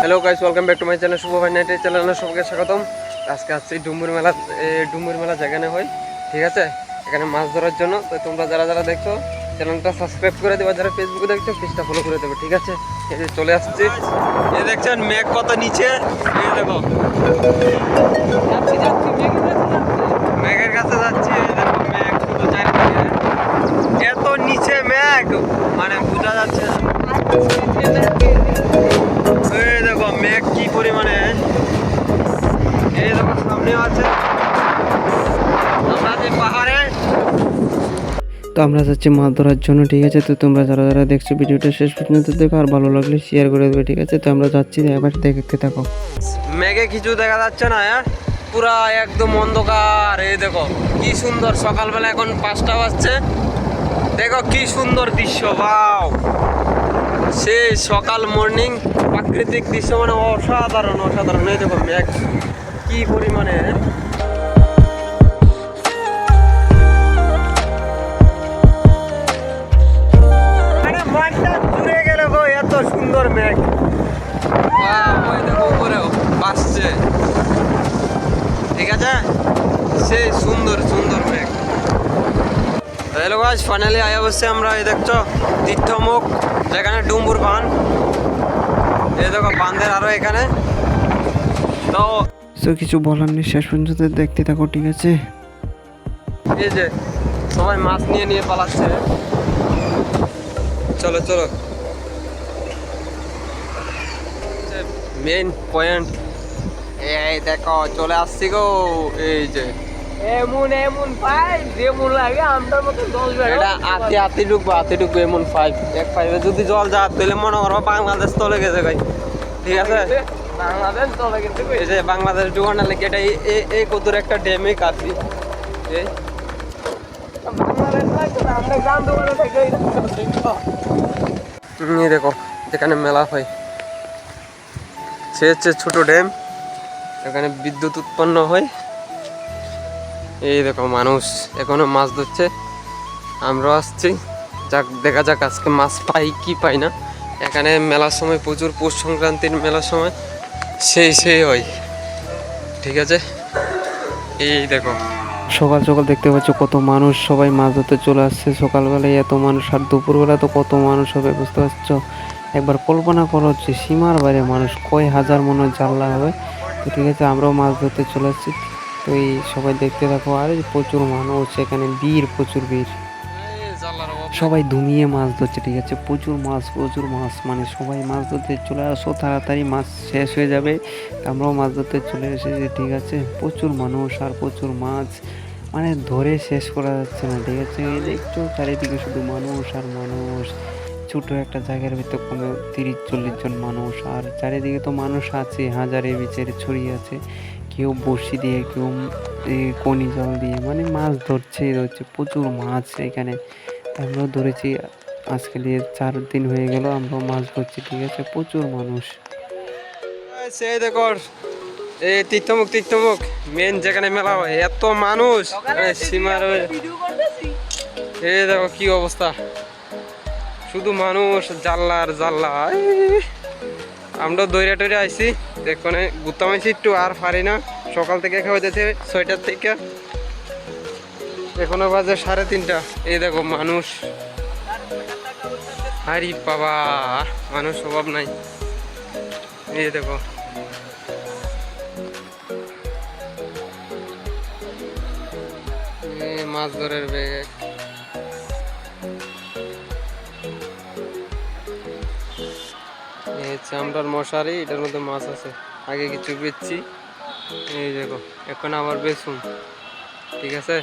Hello guys, welcome back to my channel Shubho ভাই নাইটের চ্যানেলে সবাইকে স্বাগতম। আজকে আসছি ডুমুর মেলা যেখানে হয়, ঠিক আছে, এখানে মাছ ধরার জন্য। তো তোমরা যারা যারা দেখছো চ্যানেলটা সাবস্ক্রাইব করে দেবে, যারা ফেসবুকে দেখছো পেজটা ফলো করে দেবে, ঠিক আছে। এই যে চলে আসছি, এই দেখছেন মেঘ কত নিচে, এই দেখো মেঘের কাছে যাচ্ছি। এই দেখো মেঘ শুধু চারিদিকে, এত নিচে মেঘ মানে বোঝা যাচ্ছে না। এই দেখো মেঘ কি পরিমাণে, এই দেখো সামনেও আছে, আমরা যে পাহাড়ে। তো আমরা যাচ্ছি মাছ ধরার জন্য, ঠিক আছে। তো তোমরা যারা যারা দেখছো ভিডিওটা শেষ পর্যন্ত দেখো, আর ভালো লাগলে শেয়ার করে দেবে, ঠিক আছে। তো আমরা যাচ্ছি, এবার দেখতে থাকো। মেঘে কিছু দেখা যাচ্ছে না, পুরা একদম অন্ধকার। এই দেখো কি সুন্দর, সকালবেলা এখন 5টা বাজছে, দেখো কি সুন্দর দৃশ্য, ওয়াও, সেই সকাল মর্নিং প্রাকৃতিক দৃশ্য, মানে অসাধারণ অসাধারণ। এই দেখো মেঘ কি পরিমাণে, মানে মনটা জুড়ে গেল গো, এত সুন্দর মেঘ। ওই দেখো উপরেও ভাসছে, ঠিক আছে, সেই সুন্দর সুন্দর মেঘ। হ্যালো গাইস, ফাইনালি আয়া বসছে আমরা, এই দেখছো তীর্থমুখ, যেখানে ডুম্বুর বাঁধ। এই দেখো বাঁধের আরো এখানে তো কিছু বলার নেই, শেষ পর্যন্ত দেখতে থাকো, ঠিক আছে। এই যে সবাই মাছ নিয়ে নিয়ে পালাচ্ছে, চলো চলো। মেইন পয়েন্ট, এই দেখো চলে আসছি গো। এই যে এমন এমন পাই যেমন লাগে আমটার মতন 10 বেলা। এটা আতি ঢুকবো এমন 5 এক 5 যদি জল যা তাহলে মনে করো বাংলাদেশ তলে গেছে ভাই, ঠিক আছে। বাংলাদেশ চলে গেছে কই? এই যে বাংলাদেশ ডুবানোর লাগে এটা এই কতর একটা ড্যামে কাছি, এই বাংলাদেশ লাগছে না, আমরা গ্রাম দোকানে থেকে এই দেখো এখানে মেলা হয়, সে হচ্ছে ছোট ড্যাম, এখানে বিদ্যুৎ উৎপন্ন হয়। এই দেখো মানুষ এখনো মাছ ধরছে, আমরাও আসছি, যাক দেখা যাক আজকে মাছ পাই কি পাই না। এখানে মেলার সময় প্রচুর, পৌষ সংক্রান্তির মেলার সময় সেই হয়, ঠিক আছে। এই দেখো সকাল সকাল দেখতে পাচ্ছ কত মানুষ, সবাই মাছ ধরতে চলে আসছে সকালবেলায়, এত মানুষ। আর দুপুরবেলা তো কত মানুষ হবে বুঝতে পারছো, একবার কল্পনা করো হচ্ছে সীমার বাইরে মানুষ, কয় হাজার মনে জানলা হবে। তো ঠিক আছে, আমরাও মাছ ধরতে চলে আসছি, তো এই সবাই দেখতে থাকো। আর প্রচুর মানুষ এখানে, প্রচুর ভিড়, সবাই ধুমিয়ে মাছ ধরছে, ঠিক আছে। প্রচুর মাছ, মানে সবাই মাছ ধরতে চলে আসো, তাড়াতাড়ি মাছ শেষ হয়ে যাবে। আমরাও মাছ ধরতে চলে এসেছি, ঠিক আছে। প্রচুর মানুষ আর প্রচুর মাছ, মানে ধরে শেষ করা যাচ্ছে না, ঠিক আছে। এই দেখছো চারিদিকে শুধু মানুষ আর মানুষ, ছোট একটা জায়গার ভিতর কমে 30-40 জন মানুষ, আর চারিদিকে তো মানুষ আছে হাজারের বিচারে ছড়িয়ে আছে। কেউ বড়শি দিয়ে, কেউ কনি জাল দিয়ে, মানে মাছ ধরছে। প্রচুর মাছ এখানে, আমরাও ধরেছি। আজকে দিয়ে 4 দিন হয়ে গেল আমরাও মাছ ধরছি, ঠিক আছে। প্রচুর মানুষ, সেই দেখো এই তীর্থমুখ মেন যেখানে মেলা হয়, এত মানুষ সীমার, এই দেখো কি অবস্থা, শুধু মানুষ, জাল্লা। আমরা দৈরা টৈরা আইছি, এখানে ঘুরতাম আইছি একটু, আর পারি না। সকাল থেকে খাওয়া যেতে 6টার থেকে, এখনো বাজে 3:30। এই দেখো মানুষ, আরে বাবা মানুষ অভাব নাই। এই দেখো মাছ ধরের ব্যাগ, চামড়ার মশারি, এটার মধ্যে মাছ আছে। আগে কিছু বেচছি, এই দেখো এখন আবার বেচুন, ঠিক আছে।